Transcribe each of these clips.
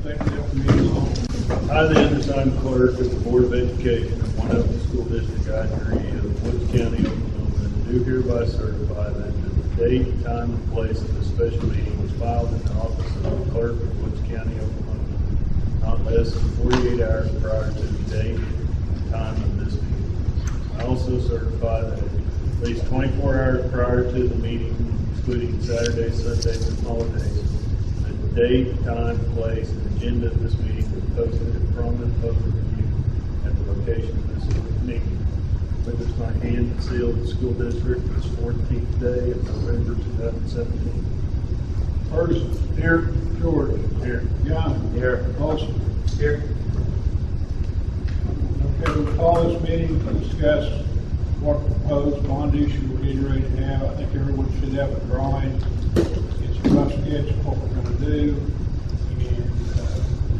I, the undersigned clerk of the Board of Education of Waynoka School District I-3 of Woods County, Oklahoma, do hereby certify that the date, time, and place of the special meeting was filed in the office of the clerk of Woods County, Oklahoma, not less than 48 hours prior to the date and time of this meeting. I also certify that at least 24 hours prior to the meeting, excluding Saturdays, Sundays, and holidays, the date, time, place, and agenda of this meeting was posted in prominent public view at the location of this meeting. Witness my hand and seal of the school district this 14th day of November 2017. First, here. George. Here. John. Here. Olson. Here. Okay, we'll call this meeting to discuss what proposed bond issue we're getting ready to have. I think everyone should have a drawing. It's a rough sketch of what we're going to do. And we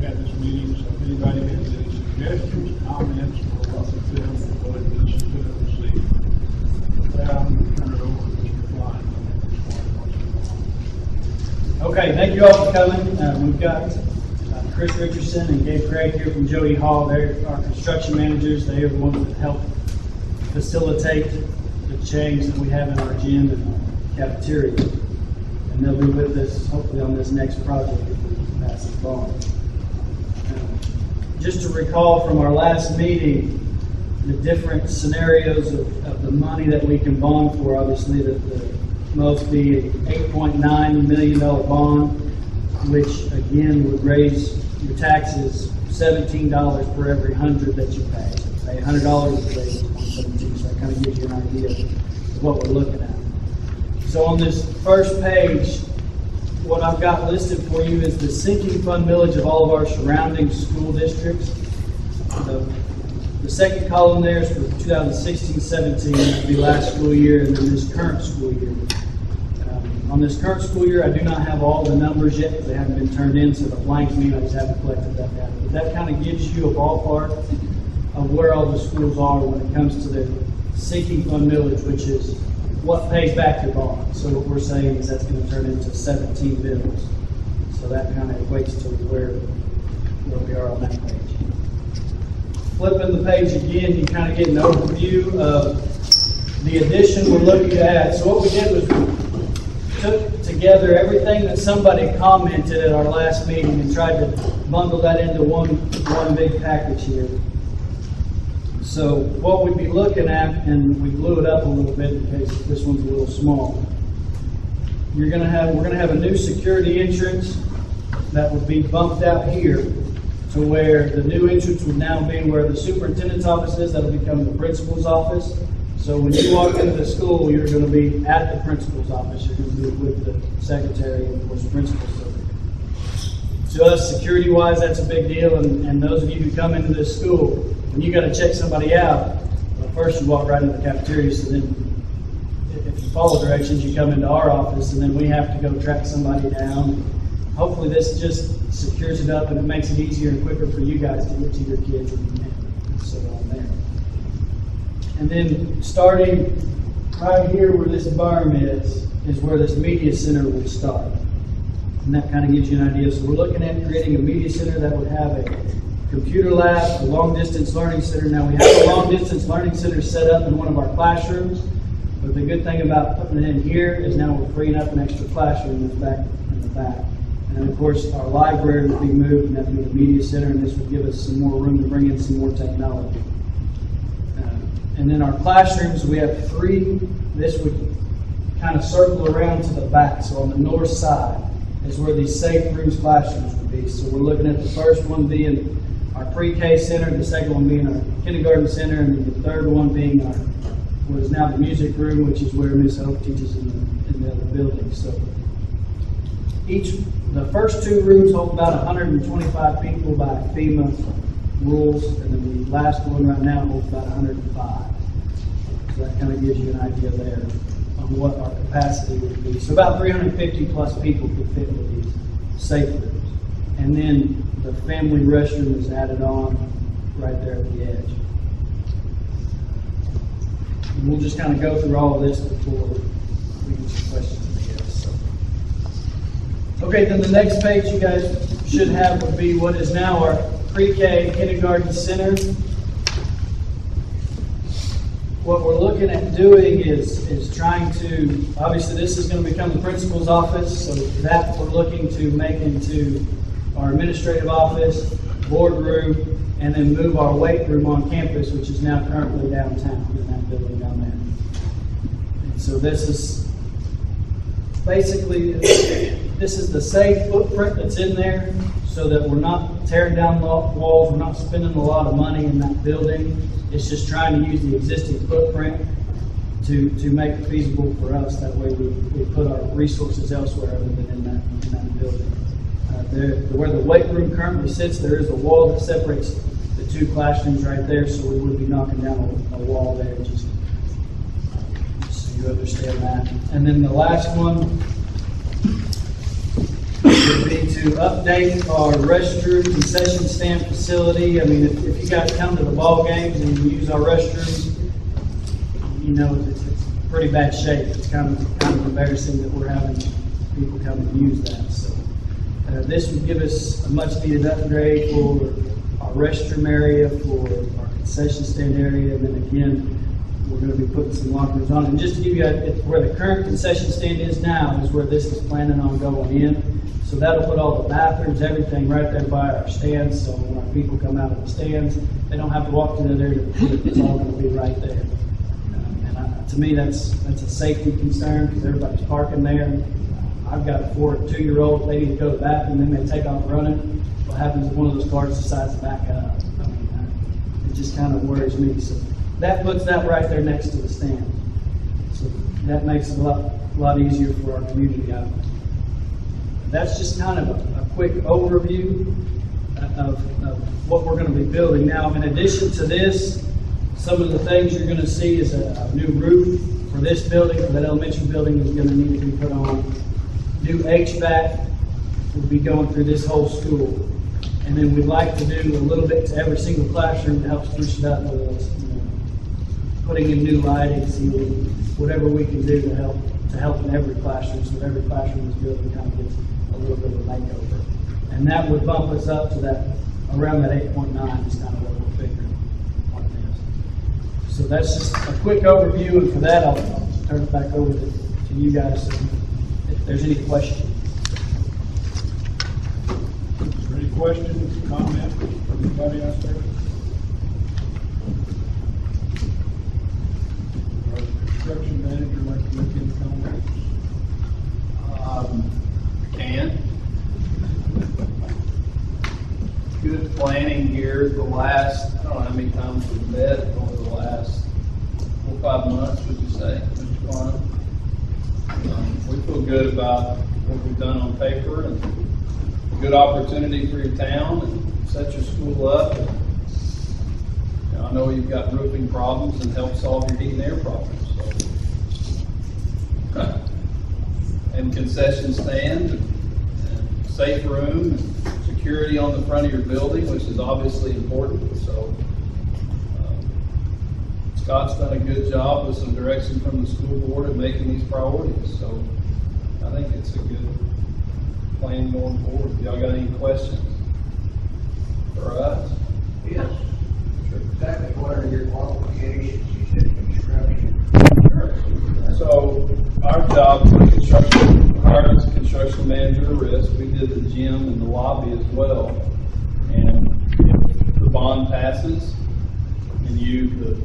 had this meeting, so if anybody has any suggestions, comments, or what we feel, we'll go ahead and listen to it and see. With that, I'm going to turn it over to Mr. Klein. Okay, thank you all for coming. We've got Chris Richardson and Gabe Craig here from Joey Hall. They're our construction managers. They are the ones that help facilitate the change that we have in our gym and cafeteria. And they'll be with us hopefully on this next project if we pass this bond. Just to recall from our last meeting, the different scenarios of the money that we can bond for. Obviously, the most be an $8.9 million bond, which again would raise your taxes $17 for every 100 that you pay. So pay $100, you raise $117. So that kind of gives you an idea of what we're looking at. So on this first page, what I've got listed for you is the sinking fund millage of all of our surrounding school districts. The second column there is for 2016-17, that would be last school year, and then this current school year. On this current school year, I do not have all the numbers yet because they haven't been turned in, so the blank mean I just haven't collected that data. But that kind of gives you a ballpark of where all the schools are when it comes to the sinking fund millage, which is what pays back your bond. So what we're saying is that's going to turn into 17 bills. So that kind of equates to where we are on that page. Flipping the page again, you kind of get an overview of the addition we're looking to add. So what we did was we took together everything that somebody commented at our last meeting and tried to bundle that into one big package here. So what we'd be looking at, and we blew it up a little bit in case this one's a little small. We're going to have a new security entrance that would be bumped out here to where the new entrance would now be where the superintendent's office is. That'll become the principal's office. So when you walk into the school, you're going to be at the principal's office. You're going to be with the secretary and, of course, the principal. So to us, security-wise, that's a big deal. And those of you who come into this school, when you got to check somebody out, well, first you walk right into the cafeteria. So then, if you follow directions, you come into our office, and then we have to go track somebody down. Hopefully, this just secures it up and it makes it easier and quicker for you guys to get to your kids and so on there. And then starting right here where this berm is where this media center will start. And that kind of gives you an idea. So we're looking at creating a media center that would have a computer lab, a long distance learning center. Now we have a long distance learning center set up in one of our classrooms. But the good thing about putting it in here is now we're freeing up an extra classroom that's back in the back. And of course, our library would be moved, and that would be the media center, and this would give us some more room to bring in some more technology. And then our classrooms, we have 3. This would kind of circle around to the back. So on the north side is where these safe rooms classrooms would be. So we're looking at the first one being our pre-K center, the second one being our kindergarten center, and then the third one being our what is now the music room, which is where Miss Hope teaches in the other building. So the first 2 rooms hold about 125 people by FEMA rules, and then the last one right now holds about 105. So that kind of gives you an idea there on what our capacity would be. So about 350 plus people could fit with these safe rooms. And then the family restroom is added on right there at the edge. And we'll just kind of go through all of this before we get some questions, I guess. Okay, then the next page you guys should have would be what is now our pre-K kindergarten center. What we're looking at doing is trying to, obviously this is going to become the principal's office, so that we're looking to make into our administrative office, boardroom, and then move our weight room on campus, which is now currently downtown in that building down there. And so this is basically, this is the same footprint that's in there so that we're not tearing down walls, we're not spending a lot of money in that building. It's just trying to use the existing footprint to make it feasible for us. That way we put our resources elsewhere other than in that building. Where the weight room currently sits, there is a wall that separates the two classrooms right there, so we would be knocking down a wall there, just so you understand that. And then the last one would be to update our restroom concession stand facility. I mean, if you guys come to the ball games and you use our restrooms, you know it's pretty bad shape. It's kind of embarrassing that we're having people come and use that. So this would give us a much needed upgrade for our restroom area, for our concession stand area, and then again, we're going to be putting some lockers on. And just to give you where the current concession stand is now is where this is planning on going in. So that'll put all the bathrooms, everything right there by our stands. So when our people come out of the stands, they don't have to walk to there to pee. It's all going to be right there. To me, that's a safety concern because everybody's parking there. I've got a 2-year-old, they need to go to the bathroom, then they take off running. What happens if one of those cars decides to back up? I mean, it just kind of worries me. So that puts that right there next to the stand. So that makes it a lot easier for our community out there. That's just kind of a quick overview of what we're going to be building. Now, in addition to this, some of the things you're going to see is a new roof for this building, for that elementary building is going to need to be put on. New HVAC will be going through this whole school. And then we'd like to do a little bit to every single classroom to help spruce it up with us, putting in new lighting, ceiling, whatever we can do to help in every classroom, so every classroom in this building kind of gets a little bit of a makeover. And that would bump us up to that, around that 8.9 is kind of what we're figuring on this. So that's just a quick overview, and for that, I'll turn it back over to you guys if there's any questions. Any questions, comments from anybody out there? Or the construction manager like to make any comments? Can. Good planning here. The last, I don't know how many times we've met over the last 4 or 5 months, would you say, Mr. Klein? We feel good about what we've done on paper and good opportunity for your town and set your school up. And I know you've got roofing problems and help solve your heat and air problems. So. And concession stand, and safe room, and security on the front of your building, which is obviously important. So Scott's done a good job with some direction from the school board of making these priorities. So I think it's a good plan going forward. Y'all got any questions for us? Yes. Exactly. What are your qualifications? You said construction. Sure. So our job for construction, hired as a construction manager of risk. We did the gym and the lobby as well. And if the bond passes and the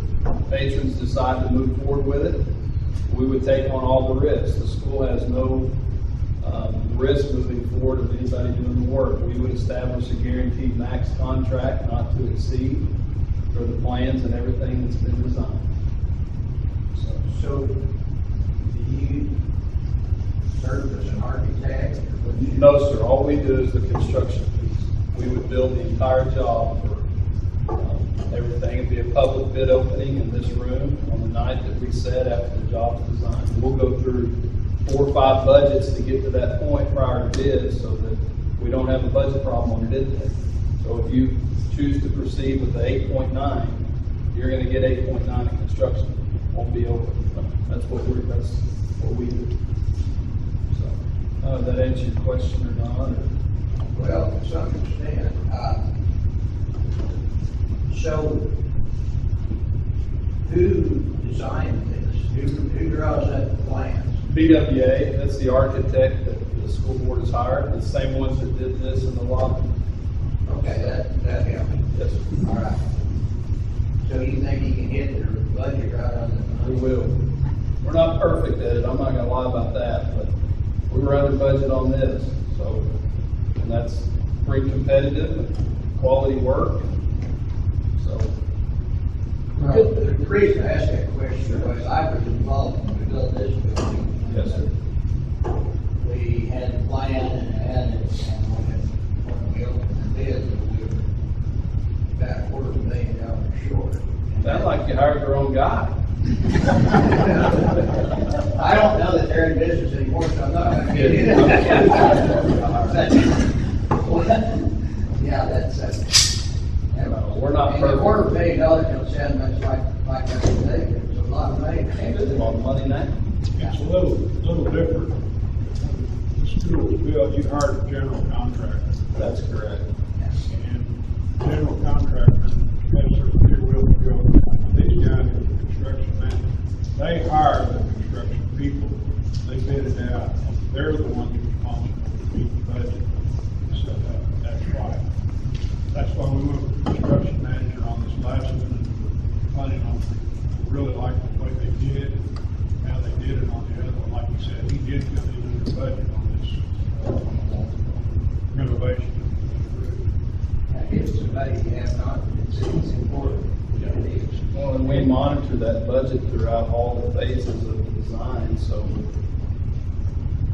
patrons decide to move forward with it, we would take on all the risks. The school has no risk moving forward of anybody doing the work. We would establish a guaranteed max contract not to exceed for the plans and everything that's been designed. So, do you serve as an architect? Or what do you do? No, sir. All we do is the construction piece. We would build the entire job for everything. It'd be a public bid opening in this room on the night that we set after the job's designed. We'll go through 4 or 5 budgets to get to that point prior to bid so that we don't have a budget problem on bid day. So if you choose to proceed with the 8.9, you're going to get 8.9 in construction. It won't be over. That's what we do. So, that answer your question or not? Or? Well, to some extent, so who designed this? Who draws up the plans? BWA, that's the architect that the school board has hired, the same ones that did this in the lobby. Okay, that helps. Yes, sir. All right. So you think you can get your budget right on the? We will. We're not perfect at it, I'm not gonna lie about that, but we were under budget on this, so, and that's pretty competitive, quality work, so. Well, the reason I asked that question was I was involved when we built this building. Yes, sir. We had a plan and had it, and when we opened the bid, we were about $250,000 short. Sounds like you hired the wrong guy. I don't know that they're in business anymore, so I'm not gonna get into that. Yeah, that's, No, we're not and a perfect. $250 million don't sound much like everything, it's a lot of money. It's a lot of money now. It's a little different. The school was built, you hired a general contractor, That's correct. and the general contractor has their free will to go. These guys are the construction man, they hire the construction people, they bid it out, they're the ones responsible for meeting the budget. So that's why. That's why we went with the construction manager on this last one, and we're planning on, we really like the way they did, how they did it on the other one. Like you said, he did come in under budget on this renovation of the roof. If somebody you have confidence in, it's important. It is. Well, and we monitor that budget throughout all the phases of the design, so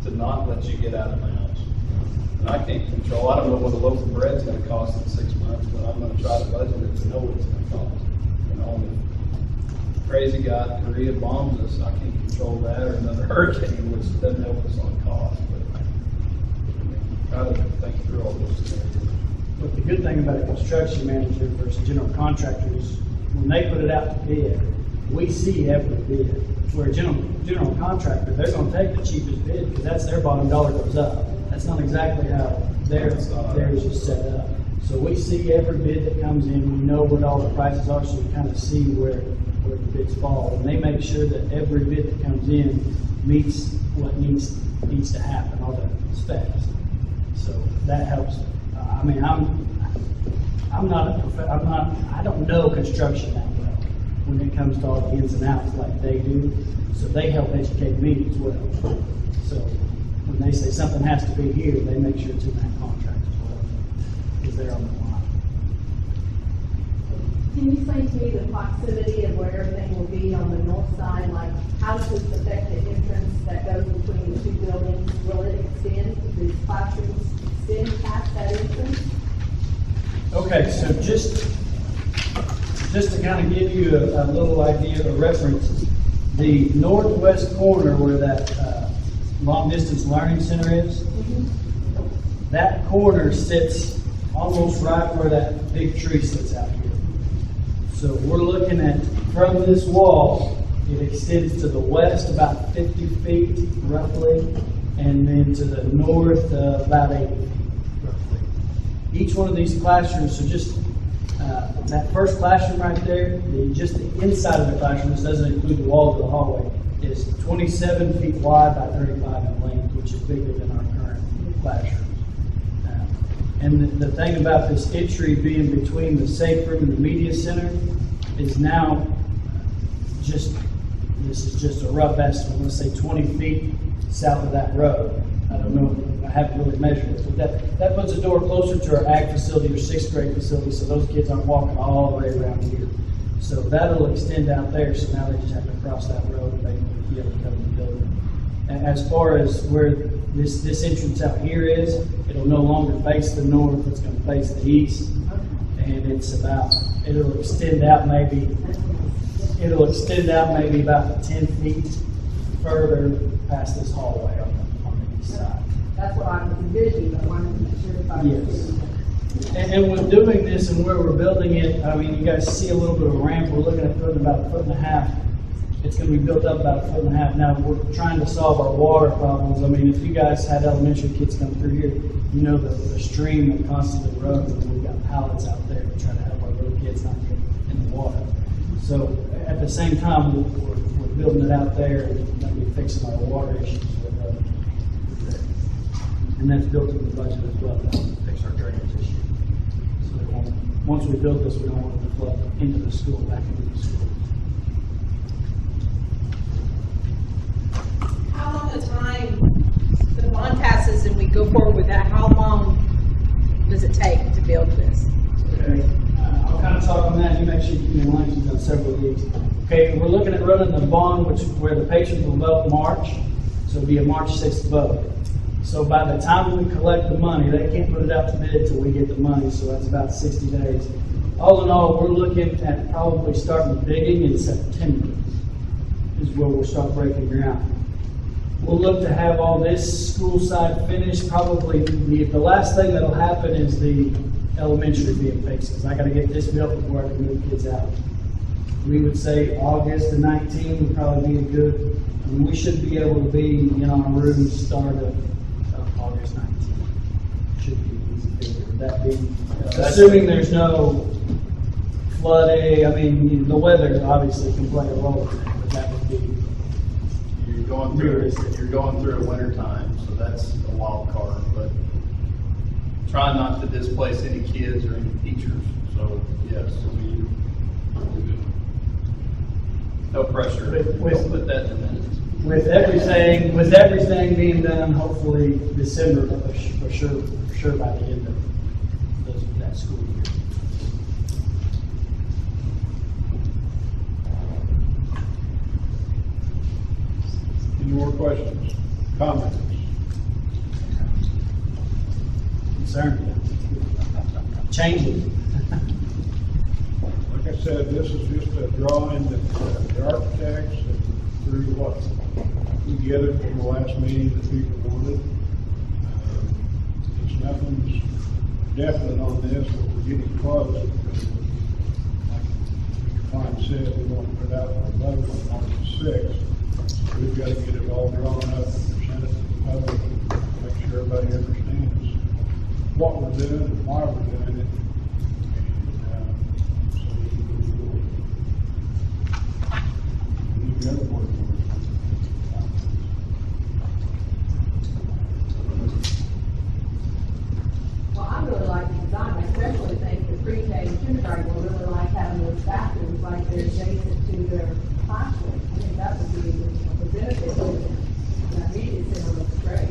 to not let you get out of bounds. And I can't control, I don't know what a loaf of bread's gonna cost in 6 months, but I'm gonna try to budget it to know what it's gonna cost. You know, if crazy guy in Korea bombs us, I can't control that, or another hurricane, which doesn't help us on cost, but try to think through all those scenarios. But the good thing about a construction manager versus general contractor is when they put it out to bid, we see every bid. Where a general contractor, they're gonna take the cheapest bid because that's their bottom dollar goes up. That's not exactly how theirs is set up. So we see every bid that comes in, we know what all the prices are, so we kind of see where the bids fall. And they make sure that every bid that comes in meets what needs to happen, all the specs. So that helps. I mean, I don't know construction that well when it comes to all the ins and outs like they do. So they help educate me as well. So when they say something has to be here, they make sure it's in that contract as well, because they're on the line. Can you explain to me the proximity of where everything will be on the north side? Like, how does this affect the entrance that goes between the two buildings? Will it extend, the classrooms extend past that entrance? Okay, so just to kind of give you a little idea, a reference, the northwest corner where that long distance learning center is, that corner sits almost right where that big tree sits out here. So we're looking at, from this wall, it extends to the west about 50 feet roughly, and then to the north about 80 feet roughly. Each one of these classrooms, so just that first classroom right there, just the inside of the classroom, this doesn't include the walls of the hallway, is 27 feet wide by 35 in length, which is bigger than our current classrooms. And the thing about this entry being between the safe room and the media center is now this is just a rough estimate, let's say 20 feet south of that road. I don't know, I haven't really measured it, but that puts the door closer to our ag facility or sixth grade facility, so those kids aren't walking all the way around here. So that'll extend out there, so now they just have to cross that road and they can be able to come in the building. And as far as where this entrance out here is, it'll no longer face the north, it's gonna face the east. And it'll extend out maybe about 10 feet further past this hallway on the east side. That's what I was envisioning, but I wanted to make sure if I was Yes. doing that. And with doing this and where we're building it, I mean, you guys see a little bit of a ramp. We're looking at putting about 1.5 It's gonna be built up about 1.5 feet. Now, we're trying to solve our water problems. I mean, if you guys had elementary kids come through here, you know the stream that constantly runs, and we've got pallets out there to try to help our little kids not get in the water. So at the same time, we're building it out there and gonna be fixing our water issues with it. And that's built into the budget as well, to fix our drainage issue. So that once we build this, we don't want it to flood into the school, back into the school. How long a time the bond passes and we go forward with that, how long does it take to build this? Okay, I'll kind of talk on that. You make sure you keep me in line. You've done several of these. Okay, we're looking at running the bond, where the patrons will vote March, so it'll be a March 6th vote. So by the time we collect the money, they can't put it out to bid till we get the money, so that's about 60 days. All in all, we're looking at probably starting digging in September is where we'll start breaking ground. We'll look to have all this school side finished. Probably the last thing that'll happen is the elementary being fixed, because I got to get this built before I can move kids out. We would say August the 19th would probably be a good. I mean, we should be able to be in our rooms start of August 19th. Should be an easy figure. Would that be assuming there's no flooding? I mean, the weather obviously can play a role in it, but that would be. You're going through a winter time, so that's a wild card, but try not to displace any kids or any teachers. So yes, no pressure. Don't put that in minutes. With everything being done, hopefully December, for sure by the end of that school year. Any more questions, comments? Concerned. Changing. Like I said, this is just a drawing that the architects, through what we gathered from the last meeting that people wanted. It's nothing's definite on this, but we're getting close. Because like Klein said, we want to put out our vote on March 6th. We've got to get it all drawn up and present it to the public, make sure everybody understands what we're doing and why we're doing it. So we can move forward. Any other board members? Well, I really like the design, I especially think the pre-K and kindergarten will really like having those bathrooms like they're adjacent to their classroom. I think that would be a benefit to them. That media center looks great.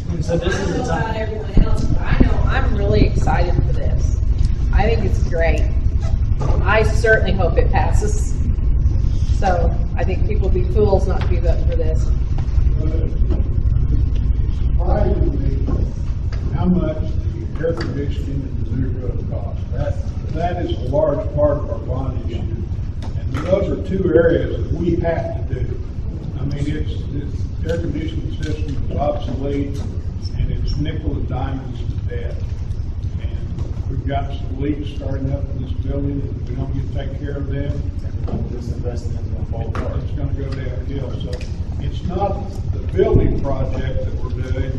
And so this I is don't know the about time. everyone else, but I know I'm really excited for this. I think it's great. I certainly hope it passes. So I think people would be fools not to be voting for this. It's surprising me how much the air conditioning and the new roof cost. That is a large part of our bond issue. And those are two areas that we have to do. I mean, this air conditioning system is obsolete and it's nickel and diamonds to death. And we've got some leaks starting up in this building, and if we don't get to take care of them, This investment is going to fall apart. it's gonna go downhill. So it's not the building project that we're doing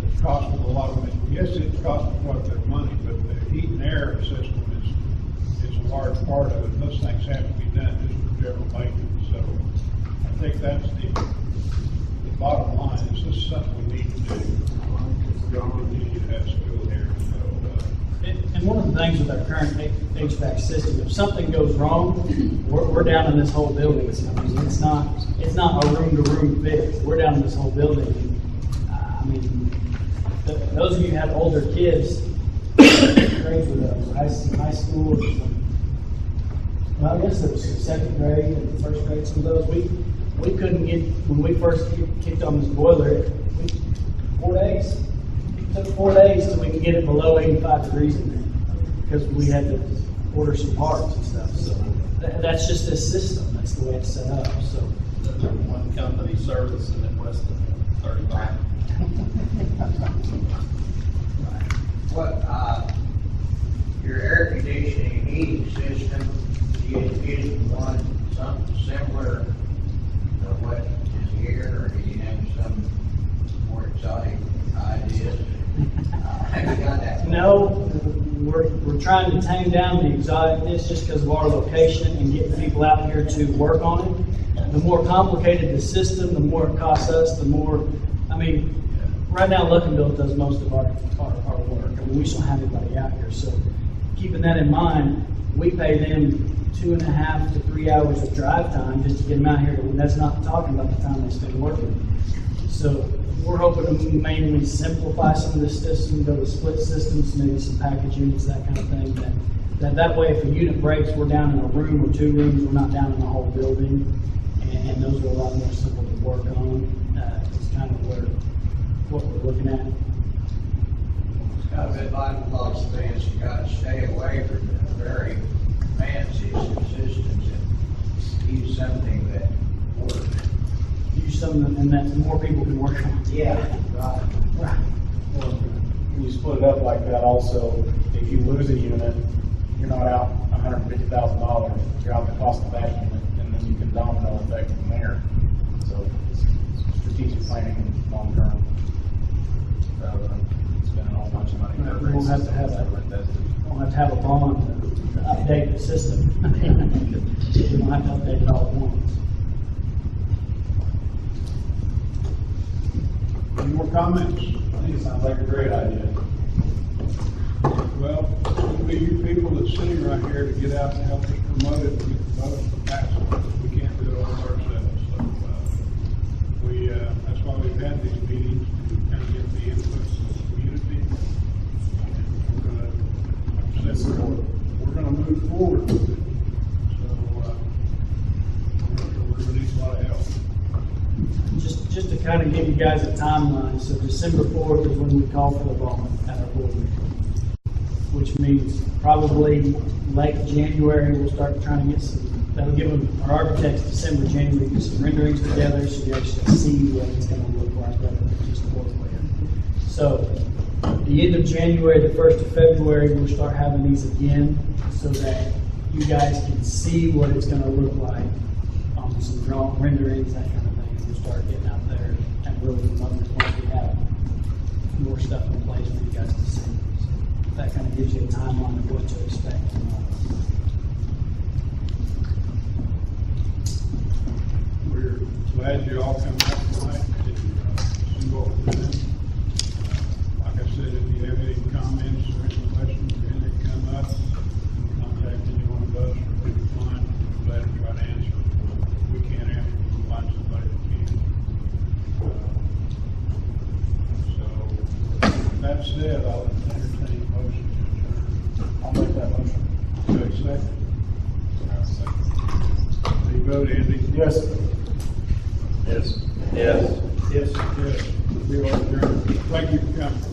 that's costing a lot of money. Yes, it's costing quite a bit of money, but the heat and air system is a large part of it. Those things have to be done just for general maintenance. So I think that's the bottom line. Is this something we need to do? We're going to need to have school here. And one of the things with our current HVAC system, if something goes wrong, we're down in this whole building. I mean, it's not a room-to-room fix. We're down in this whole building. I mean, those of you who have older kids, grades with those, high school, or something. Well, I guess it was second grade and first grade, some of those, we couldn't get, when we first kicked on this boiler, 4 days. It took 4 days till we could get it below 85 degrees in there, because we had to order some parts and stuff. So that's just this system. That's the way it's set up. So There's one company servicing it Weston, 35. What, your air conditioning heating system, do you envision one, something similar to what is here, or do you have some more exotic ideas? Have you got that? No, we're trying to tame down the exoticness just because of our location and getting people out here to work on it. The more complicated the system, the more it costs us, the more, I mean, right now Luckenbill does most of our work. I mean, we just don't have anybody out here. So keeping that in mind, we pay them 2.5 to 3 hours of drive time just to get them out here. And that's not talking about the time they spend working. So we're hoping to mainly simplify some of this system, go to split systems, maybe some package units, that kind of thing. That way, if a unit breaks, we're down in a room or 2 rooms. We're not down in the whole building, and those are a lot more simple to work on. It's kind of what we're looking at. It's got a bit like a lot of things, you gotta stay away from the very fancy systems and use something that works. Use something and that more people can work on. Yeah, right. Right. Well, when you split it up like that, also, if you lose a unit, you're not out $150,000, you're out the cost of that unit, and then you can domino effect from there. So it's strategic planning long term, rather than spending a whole bunch of money. Right, we won't have to have that. Don't have to have a bond to update the system. We don't have to update it all at once. Any more comments? I think it sounds like a great idea. Well, it'll be you people that's sitting right here to get out and help us promote it, and get the votes to pass it. We can't do it all ourselves, so, that's why we've had these meetings, to kind of get the inputs of the community. And we're gonna, like I said, we're gonna move forward with it. So, we're gonna need a lot of help. Just to kind of give you guys a timeline, so December 4th is when we call for the bond at our board meeting, which means probably late January, we'll start trying to get some, that'll give them, our architects, December, January, get some renderings together so you actually see what it's going to look like rather than just work with it. So the end of January, the 1st of February, we'll start having these again so that you guys can see what it's going to look like on some drawing renderings, that kind of thing. We'll start getting out there and really once we have more stuff in place for you guys to see. So that kind of gives you a timeline of what to expect from us. We're glad you all come out tonight to see what we're doing. Like I said, if you have any comments or any questions or anything come up, contact any one of us or pick a line. We're glad to try to answer. If we can't answer, we'll find somebody that can. So, with that said, I'll entertain a motion to adjourn. I'll make that motion. Good, second. How you vote, Andy? Yes. Yes. Yes. Yes. We are adjourned. Thank you for coming.